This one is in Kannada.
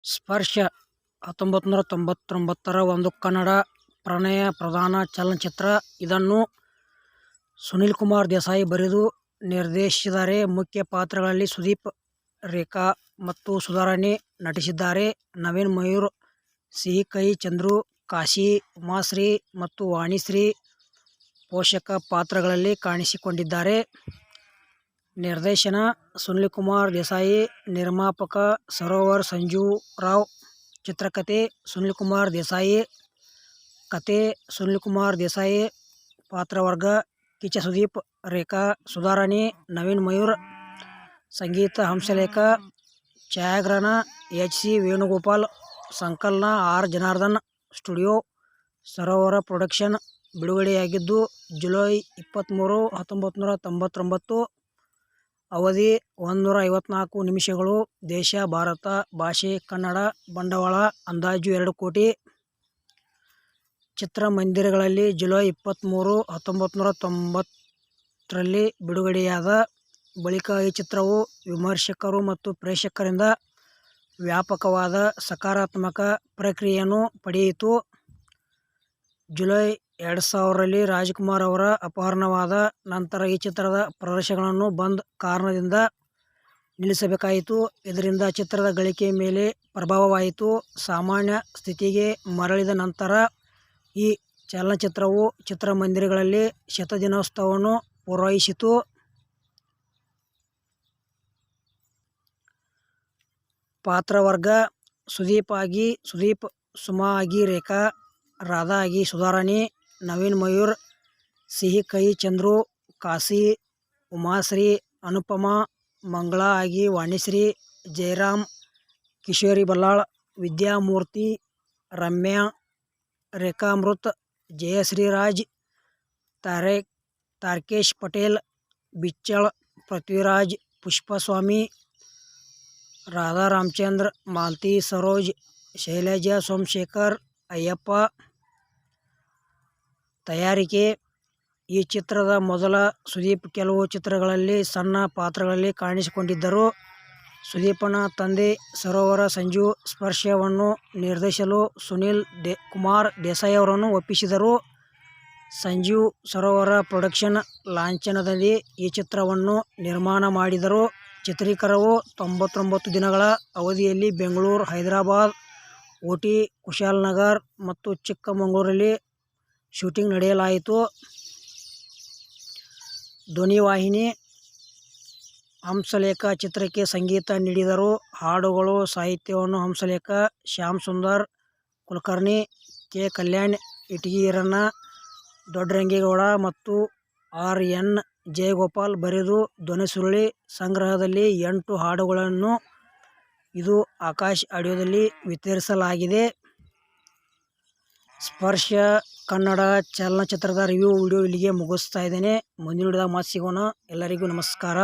ಸ್ಪರ್ಶ 1999ರ ಒಂದು ಕನ್ನಡ ಪ್ರಣಯ ಪ್ರಧಾನ ಚಲನಚಿತ್ರ. ಇದನ್ನು ಸುನೀಲ್ ಕುಮಾರ್ ದೇಸಾಯಿ ಬರೆದು ನಿರ್ದೇಶಿಸಿದ್ದಾರೆ. ಮುಖ್ಯ ಪಾತ್ರಗಳಲ್ಲಿ ಸುದೀಪ್, ರೇಖಾ ಮತ್ತು ಸುಧಾರಾಣಿ ನಟಿಸಿದ್ದಾರೆ. ನವೀನ್ ಮಯೂರ್, ಸಿಹಿಕಹಿ ಚಂದ್ರು, ಕಾಶಿ, ಉಮಾಶ್ರೀ ಮತ್ತು ವಾಣಿಶ್ರೀ ಪೋಷಕ ಪಾತ್ರಗಳಲ್ಲಿ ಕಾಣಿಸಿಕೊಂಡಿದ್ದಾರೆ. ನಿರ್ದೇಶನ ಸುನೀಲ್ ಕುಮಾರ್ ದೇಸಾಯಿ, ನಿರ್ಮಾಪಕ ಸರೋವರ್ ಸಂಜು ರಾವ್. ಚಿತ್ರಕಥೆ ಸುನೀಲ್ ಕುಮಾರ್ ದೇಸಾಯಿ, ಕಥೆ ಸುನೀಲ್ ಕುಮಾರ್ ದೇಸಾಯಿ. ಪಾತ್ರವರ್ಗ ಕಿಚ್ಚ ಸುದೀಪ್, ರೇಖಾ ಸುಧಾರಾಣಿ, ನವೀನ್ ಮಯೂರ್. ಸಂಗೀತ ಹಂಸಲೇಖ, ಛಾಯಾಗ್ರಹಣ ಎಚ್.ಸಿ. ವೇಣುಗೋಪಾಲ್, ಸಂಕಲನ ಆರ್. ಜನಾರ್ದನ್. ಸ್ಟುಡಿಯೋ ಸರೋವರ ಪ್ರೊಡಕ್ಷನ್. ಬಿಡುಗಡೆಯಾಗಿದ್ದು ಜುಲೈ 23, 1999. ಅವಧಿ 154 ನಿಮಿಷಗಳು. ದೇಶ ಭಾರತ. ಭಾಷೆ ಕನ್ನಡ. ಬಂಡವಾಳ ಅಂದಾಜು 2 ಕೋಟಿ. ಚಿತ್ರಮಂದಿರಗಳಲ್ಲಿ ಜುಲೈ 23, 1999ರಲ್ಲಿ ಬಿಡುಗಡೆಯಾದ ಬಳಿಕ ಈ ಚಿತ್ರವು ವಿಮರ್ಶಕರು ಮತ್ತು ಪ್ರೇಕ್ಷಕರಿಂದ ವ್ಯಾಪಕವಾದ ಸಕಾರಾತ್ಮಕ ಪ್ರತಿಕ್ರಿಯೆಯನ್ನು ಪಡೆಯಿತು. ಜುಲೈ 2000ರಲ್ಲಿ ರಾಜ್ಕುಮಾರ್ ಅವರ ಅಪಹರಣವಾದ ನಂತರ ಈ ಚಿತ್ರದ ಪ್ರದರ್ಶನಗಳನ್ನು ಬಂದ್ ಕಾರಣದಿಂದ ನಿಲ್ಲಿಸಬೇಕಾಯಿತು. ಇದರಿಂದ ಚಿತ್ರದ ಗಳಿಕೆ ಮೇಲೆ ಪ್ರಭಾವವಾಯಿತು. ಸಾಮಾನ್ಯ ಸ್ಥಿತಿಗೆ ಮರಳಿದ ನಂತರ ಈ ಚಲನಚಿತ್ರವು ಚಿತ್ರಮಂದಿರಗಳಲ್ಲಿ ಶತದಿನೋತ್ಸವವನ್ನು ಪೂರೈಸಿತು. ಪಾತ್ರವರ್ಗ ಸುದೀಪ್ ಆಗಿ ಸುದೀಪ್, ಸುಮಾ ಆಗಿ ರೇಖಾ, ರಾಧಾ ಆಗಿ ಸುಧಾರಾಣಿ, ನವೀನ್ ಮಯೂರ್, ಸಿಹಿಕಹಿ ಚಂದ್ರು, ಕಾಶಿ, ಉಮಾಶ್ರೀ, ಅನುಪಮಾ, ಮಂಗಳಾ ಆಗಿ ವಾಣಿಶ್ರೀ, ಜಯರಾಮ್, ಕಿಶೋರಿ ಬಲ್ಲಾಳ್, ವಿದ್ಯಾಮೂರ್ತಿ, ರಮ್ಯಾ, ರೇಖಾಮೃತ್, ಜಯಶ್ರೀರಾಜ್, ತಾರ್ಕೇಶ್ ಪಟೇಲ್, ಬಿಚ್ಚಳ್, ಪೃಥ್ವಿರಾಜ್, ಪುಷ್ಪಸ್ವಾಮಿ, ರಾಧಾ ರಾಮಚಂದ್ರ, ಮಾಲತಿ ಸರೋಜ್, ಶೈಲಜಾ ಸೋಮಶೇಖರ್, ಅಯ್ಯಪ್ಪ. ತಯಾರಿಕೆ ಈ ಚಿತ್ರದ ಮೊದಲ ಸುದೀಪ್ ಕೆಲವು ಚಿತ್ರಗಳಲ್ಲಿ ಸಣ್ಣ ಪಾತ್ರಗಳಲ್ಲಿ ಕಾಣಿಸಿಕೊಂಡಿದ್ದರು. ಸುದೀಪನ ತಂದೆ ಸರೋವರ ಸಂಜು ಸ್ಪರ್ಶವನ್ನು ನಿರ್ದೇಶಿಸಲು ಸುನೀಲ್ ಕುಮಾರ್ ದೇಸಾಯಿ ಅವರನ್ನು ಒಪ್ಪಿಸಿದರು. ಸಂಜೀವ್ ಸರೋವರ ಪ್ರೊಡಕ್ಷನ್ ಲಾಂಛನದಲ್ಲಿ ಈ ಚಿತ್ರವನ್ನು ನಿರ್ಮಾಣ ಮಾಡಿದರು. ಚಿತ್ರೀಕರಣವು 99 ದಿನಗಳ ಅವಧಿಯಲ್ಲಿ ಬೆಂಗಳೂರು, ಹೈದರಾಬಾದ್, ಊಟಿ, ಕುಶಾಲನಗರ ಮತ್ತು ಚಿಕ್ಕಮಗಳೂರಲ್ಲಿ ಶೂಟಿಂಗ್ ನಡೆಸಲಾಯಿತು. ಧ್ವನಿವಾಹಿನಿ ಹಂಸಲೇಖ ಚಿತ್ರಕ್ಕೆ ಸಂಗೀತ ನೀಡಿದರು. ಹಾಡುಗಳು, ಸಾಹಿತ್ಯವನ್ನು ಹಂಸಲೇಖ, ಶ್ಯಾಮ್ ಸುಂದರ್ ಕುಲಕರ್ಣಿ, ಕೆ. ಕಲ್ಯಾಣ್, ಇಟಗಿ ಈರಣ್ಣ, ದೊಡ್ಡರಂಗೇಗೌಡ ಮತ್ತು ಆರ್. ಎನ್. ಜಯಗೋಪಾಲ್ ಬರೆದು ಧ್ವನಿಸುರುಳಿ ಸಂಗ್ರಹದಲ್ಲಿ 8 ಹಾಡುಗಳನ್ನು ಇದು ಆಕಾಶ್ ಆಡಿಯೋದಲ್ಲಿ ವಿತರಿಸಲಾಗಿದೆ. ಸ್ಪರ್ಶ ಕನ್ನಡ ಚಲನಚಿತ್ರದ ರಿವ್ಯೂ ವಿಡಿಯೋ ಇಲ್ಲಿಗೆ ಮುಗಿಸ್ತಾ ಇದ್ದೇನೆ. ಮುಂದಿನ ವಿಡಿಯೋದಾಗ ಮತ್ತೆ ಸಿಗೋಣ. ಎಲ್ಲರಿಗೂ ನಮಸ್ಕಾರ.